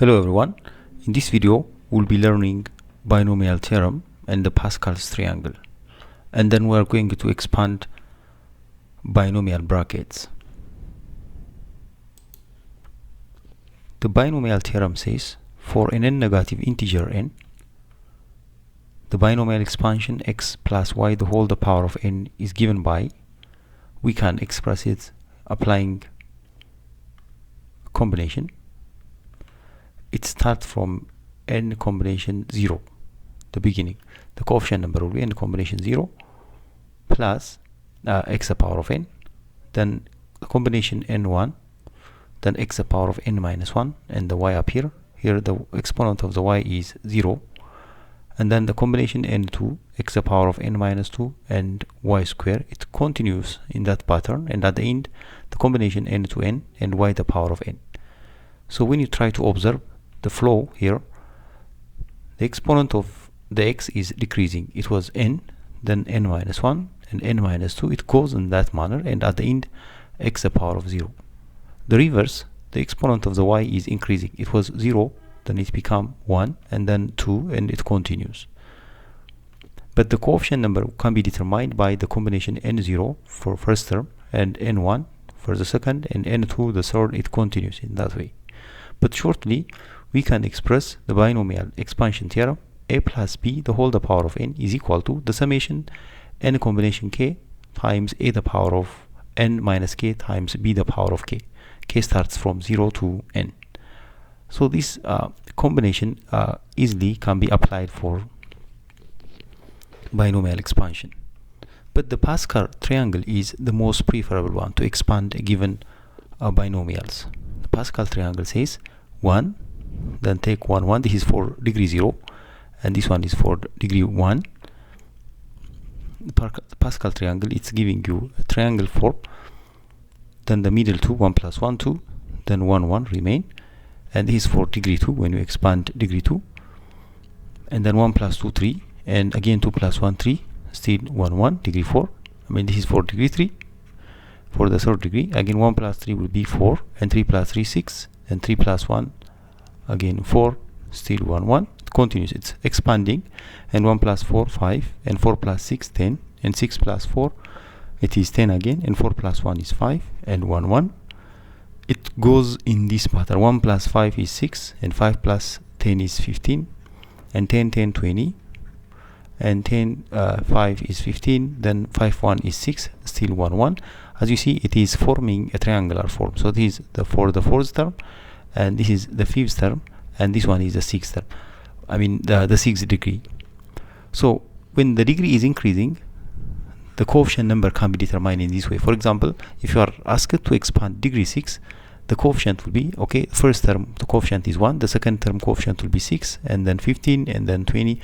Hello everyone, in this video we'll be learning binomial theorem and the Pascal's triangle, and then we're going to expand binomial brackets. The binomial theorem says for an n-negative integer n, the binomial expansion x plus y the whole the power of n is given by, we can express it applying a combination. It starts from n combination 0, the beginning. The coefficient number will be n combination 0 plus x the power of n, then the combination n1, then x the power of n minus 1, and the y up here. Here the exponent of the y is 0, and then the combination n2, x the power of n minus 2, and y square. It continues in that pattern, and at the end the combination n to n and y the power of n. So when you try to observe the flow here, the exponent of the x is decreasing. It was n, then n minus 1 and n minus 2. It goes in that manner, and at the end x the power of 0. The reverse, the exponent of the y is increasing. It was 0, then it become 1, and then 2, and it continues. But the coefficient number can be determined by the combination n0 for first term and n1 for the second, and n2 the third. It continues in that way. But shortly we can express the binomial expansion theorem: a plus b the whole the power of n is equal to the summation n combination k times a the power of n minus k times b the power of k. K starts from 0 to n. So this combination easily can be applied for binomial expansion. But the Pascal triangle is the most preferable one to expand given binomials. The Pascal triangle says 1, then take 1, 1. This is for degree 0, and this one is for degree 1. The Pascal triangle, it's giving you a triangle form. Then the middle 2, 1 plus 1, 2. Then 1, 1 remain. And this is for degree 2 when you expand degree 2. And then 1 plus 2, 3. And again 2 plus 1, 3. Still 1, 1, degree 4. This is for degree 3. For the third degree, again 1 plus 3 will be 4. And 3 plus 3, 6. And 3 plus 1, again 4. Still 1, 1. It continues. It's expanding. And 1 plus 4, 5. And 4 plus 6, 10. And 6 plus 4, it is 10 again. And 4 plus 1 is 5. And 1, 1. It goes in this pattern. 1 plus 5 is 6. And 5 plus 10 is 15. And 10, 10, 20. And 10, 5 is 15. Then 5, 1 is 6. Still 1, 1. As you see, it is forming a triangular form. So this is for the fourth term, and this is the fifth term, and this one is the sixth term. The sixth degree. So when the degree is increasing, the coefficient number can be determined in this way. For example, if you are asked to expand degree 6, the coefficient will be, okay, first term the coefficient is 1, the second term coefficient will be 6, and then 15, and then 20,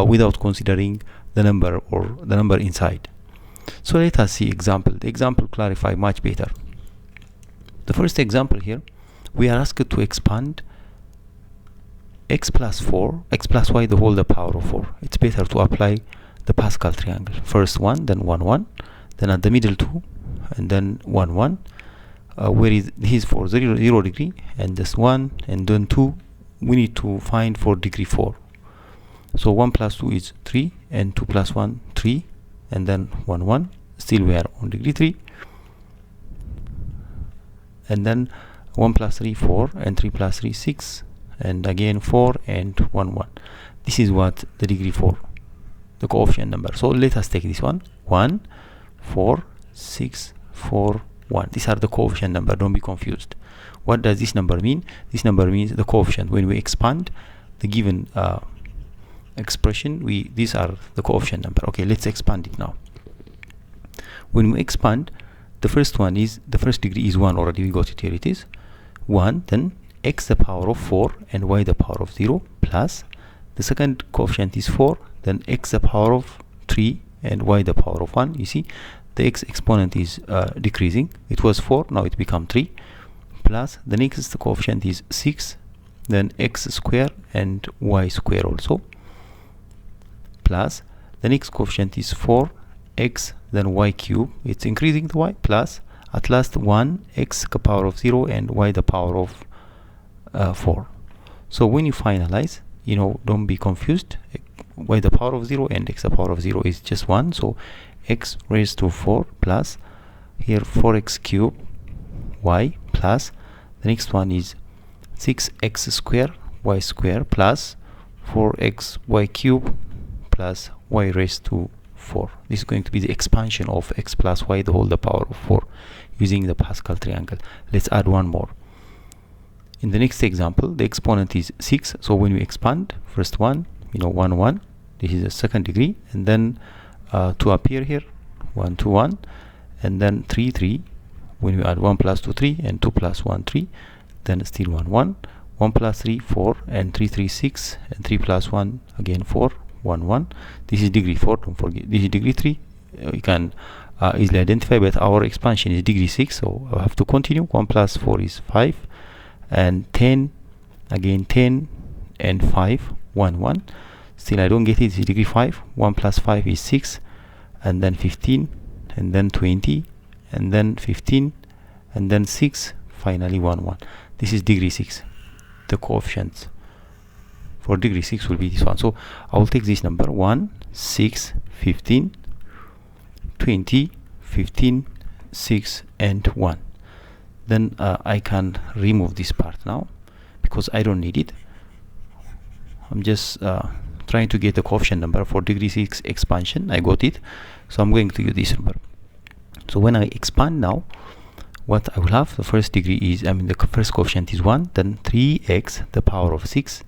without considering the number or the number inside. So let us see example. The example clarify much better. The first example here, we are asked to expand x plus 4, x plus y the whole the power of 4. It's better to apply the Pascal triangle. First 1, then 1, 1, then at the middle 2, and then 1, 1. Where is this for 0, 0 degree, and this 1, and then 2. We need to find for degree 4. So 1 plus 2 is 3, and 2 plus 1, 3. And then 1, 1. Still we are on degree 3. And then 1 plus 3, 4. And 3 plus 3, 6. And again 4 and 1, 1. This is what the degree 4, the coefficient number. So let us take this one. 1, 4, 6, 4, 1. These are the coefficient number. Don't be confused. What does this number mean? This number means the coefficient. When we expand the given expression, these are the coefficient number. Okay, let's expand it now. When we expand, the first one is, the first degree is 1 already. We got it here. It is 1. Then x the power of 4 and y the power of 0 plus the second coefficient is 4. Then x the power of 3 and y the power of 1. You see, the x exponent is decreasing. It was 4, now it become 3, plus the next coefficient is 6. Then x square and y square also, plus the next coefficient is 4x, then y cube, it's increasing the y, plus at last 1 x the power of 0 and y the power of 4. So when you finalize, don't be confused. Y the power of 0 and x the power of 0 is just 1. So x raised to 4 plus here 4x cubed y plus the next one is 6x square y square plus 4x y cubed plus y raised to 4. This is going to be the expansion of x plus y the whole the power of 4 using the Pascal triangle. Let's add one more. In the next example, the exponent is 6. So when we expand, first one, 1 1, this is the second degree, and then 2 appear here, 1 2 1, and then 3 3. When we add 1 plus 2 3 and 2 plus 1 3, then still 1 1, 1 plus 3 4, and 3 3 6, and 3 plus 1 again 4, 1 1. This is degree 4, don't forget. This is degree 3. You can easily identify, but our expansion is degree 6, so I have to continue. 1 plus 4 is 5, and 10, again 10, and 5, 1 1. Still I don't get it. It's degree 5. 1 plus 5 is 6, and then 15, and then 20, and then 15, and then 6, finally 1 1. This is degree 6. The coefficients for degree 6 will be this one. So I will take this number 1 6 15 20 15 6 and 1. Then I can remove this part now because I don't need it. I'm just trying to get the coefficient number for degree 6 expansion. I got it, so I'm going to use this number. So when I expand now, what I will have, the first degree is, the first coefficient is 1, then 3x the power of 6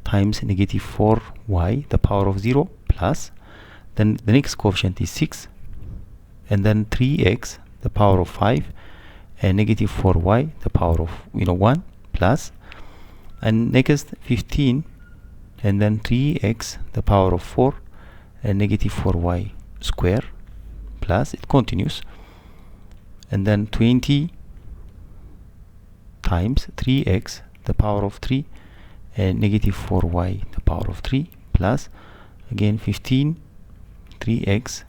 times negative 4y the power of 0 plus, then the next coefficient is 6, and then 3x the power of 5 and negative 4y the power of 1 plus, and next 15, and then 3x the power of 4 and negative 4y square plus, it continues, and then 20 times 3x the power of 3 and negative 4y the power of 3 plus, again 15 3x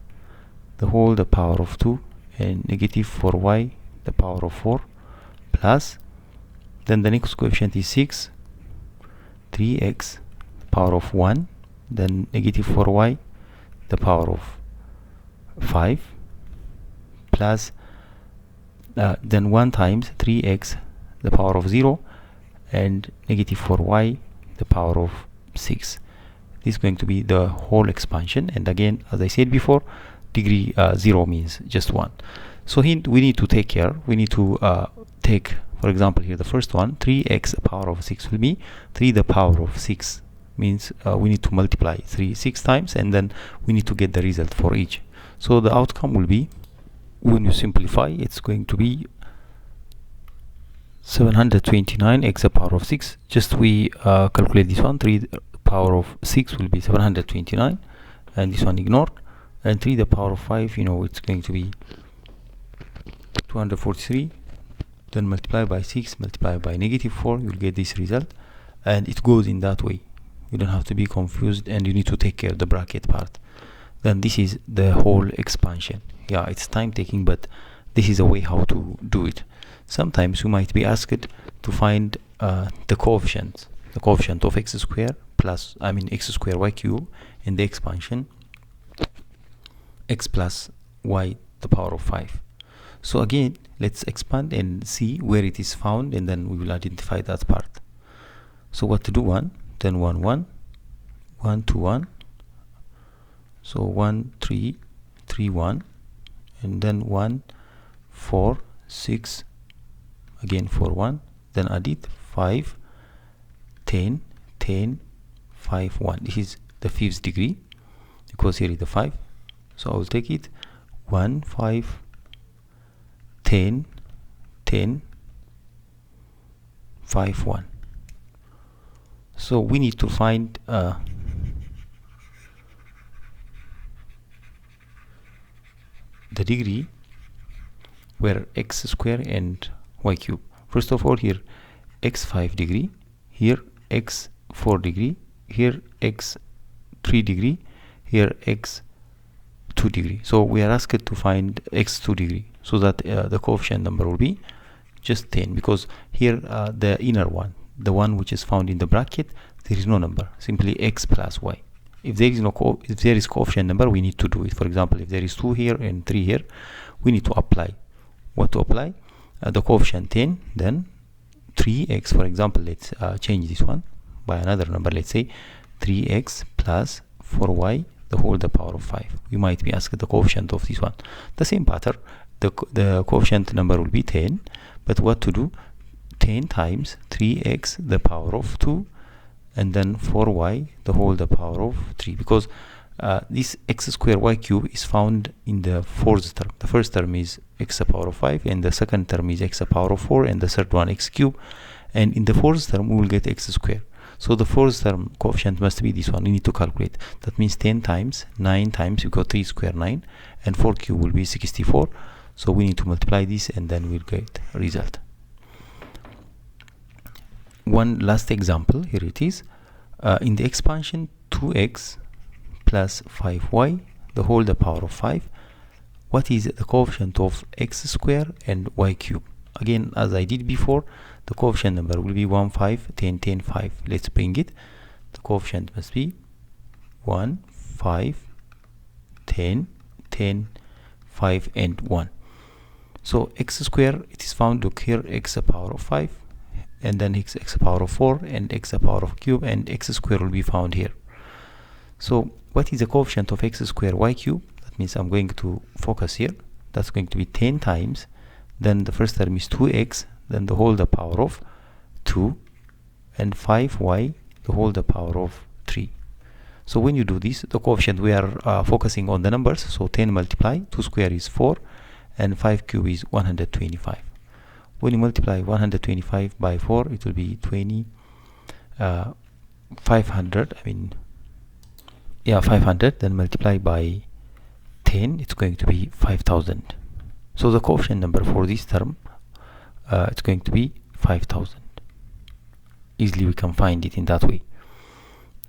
the whole the power of 2 and negative 4y the power of 4 plus, then the next coefficient is 6 3x the power of 1, then negative 4y the power of 5 plus, then 1 times 3x the power of 0 and negative 4y the power of 6. This is going to be the whole expansion, and again, as I said before, degree 0 means just 1. So here we need to take care. We need to take, for example, here the first one, 3x power of 6 will be 3 the power of 6, means we need to multiply 3 6 times, and then we need to get the result for each. So the outcome will be, when you simplify, it's going to be 729 x the power of 6. Just we calculate this one. 3 the power of 6 will be 729, and this one ignored, and 3 the power of 5, it's going to be 243. Then multiply by 6, multiply by negative 4, you'll get this result, and it goes in that way. You don't have to be confused, and you need to take care of the bracket part. Then this is the whole expansion. Yeah, it's time taking, but this is a way how to do it. Sometimes you might be asked to find the coefficient of x square plus, x square y cube in the expansion, x plus y the power of 5. So again, let's expand and see where it is found, and then we will identify that part. So what to do? 1, then 1 1, 1 2 1, so 1 3 3 1, and then 1 4 6, again 4 1, then add it 5 10 10 5 1. This is the 5th degree because here is the 5, so I will take it 1 5 10 10 5 1. So we need to find the degree where x square and y cube. First of all, here x5 degree, here x4 degree, here x3 degree, here x2 degree. So we are asked to find x2 degree, so that the coefficient number will be just 10, because here the inner one, the one which is found in the bracket, there is no number, simply x plus y. If there is if there is coefficient number, we need to do it. For example, if there is 2 here and 3 here, we need to apply. What to apply? The coefficient 10, then 3x. For example, let's change this one by another number. Let's say 3x plus 4y the whole the power of 5. We might be asked the coefficient of this one. The same pattern, the coefficient number will be 10, but what to do? 10 times 3x the power of 2, and then 4y the whole the power of 3, because this x square y cube is found in the fourth term. The first term is x to the power of 5, and the second term is x to the power of 4, and the third one x cube, and in the fourth term we will get x square. So the fourth term coefficient must be this one. We need to calculate. That means 10 times 9 times, you got 3 square 9, and 4 cube will be 64. So we need to multiply this, and then we'll get a result. One last example, here it is. In the expansion, 2x plus 5y the whole the power of 5. What is the coefficient of x square and y cube? Again, as I did before, the coefficient number will be 1, 5, 10, 10, 5. Let's bring it. The coefficient must be 1, 5, 10, 10, 5, and 1. So x square, it is found, look here, x to the power of 5, and then x to the power of 4, and x to the power of cube, and x square will be found here. So what is the coefficient of x square y cube? That means I'm going to focus here. That's going to be 10 times, then the first term is 2x, then the whole the power of 2, and 5y the whole the power of 3. So when you do this, the coefficient, we are focusing on the numbers. So 10 multiply 2 square is 4, and 5 cube is 125. When you multiply 125 by 4, it will be 500. I mean, yeah, 500. Then multiply by 10, it's going to be 5000. So the coefficient number for this term, it's going to be 5000. Easily we can find it in that way.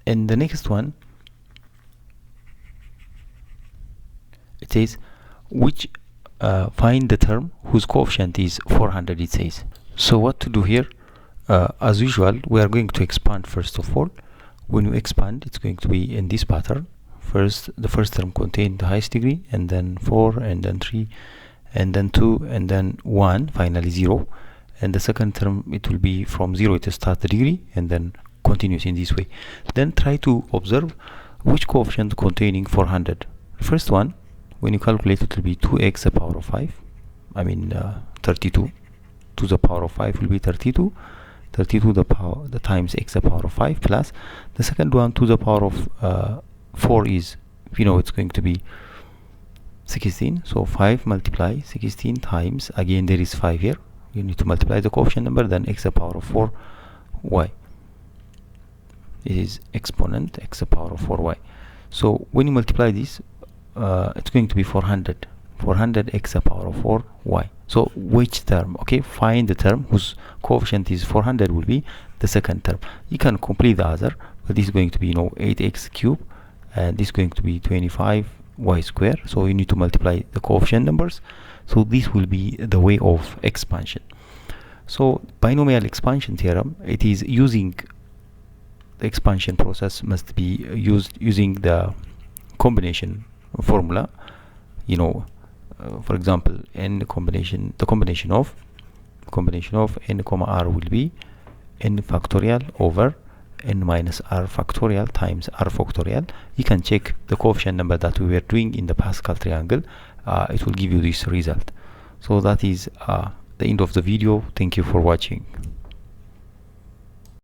And the next one, it says which find the term whose coefficient is 400, it says. So what to do here? As usual, we are going to expand first of all. When you expand, it's going to be in this pattern. First, the first term contains the highest degree, and then 4, and then 3, and then 2, and then 1, finally 0. And the second term, it will be from 0, it starts the degree, and then continues in this way. Then try to observe which coefficient containing 400. First one, when you calculate, it will be 2x to the power of 5. I mean 32 to the power of 5 will be 32. 32 the power, the times x to the power of 5, plus the second one to the power of 4 is, it's going to be 16. So 5 multiply 16 times, again there is 5 here. You need to multiply the coefficient number, then x to the power of 4y. It is exponent x to the power of 4y. So when you multiply this, it's going to be 400 x to the power of 4y. So which term? Okay, find the term whose coefficient is 400 will be the second term. You can complete the other, but this is going to be 8x cube, and this is going to be 25y square. So you need to multiply the coefficient numbers. So this will be the way of expansion. So binomial expansion theorem, it is using the expansion process must be used using the combination formula. For example, n combination, the combination of n comma r will be n factorial over n minus r factorial times r factorial. You can check the coefficient number that we were doing in the Pascal triangle. It will give you this result. So that is the end of the video. Thank you for watching.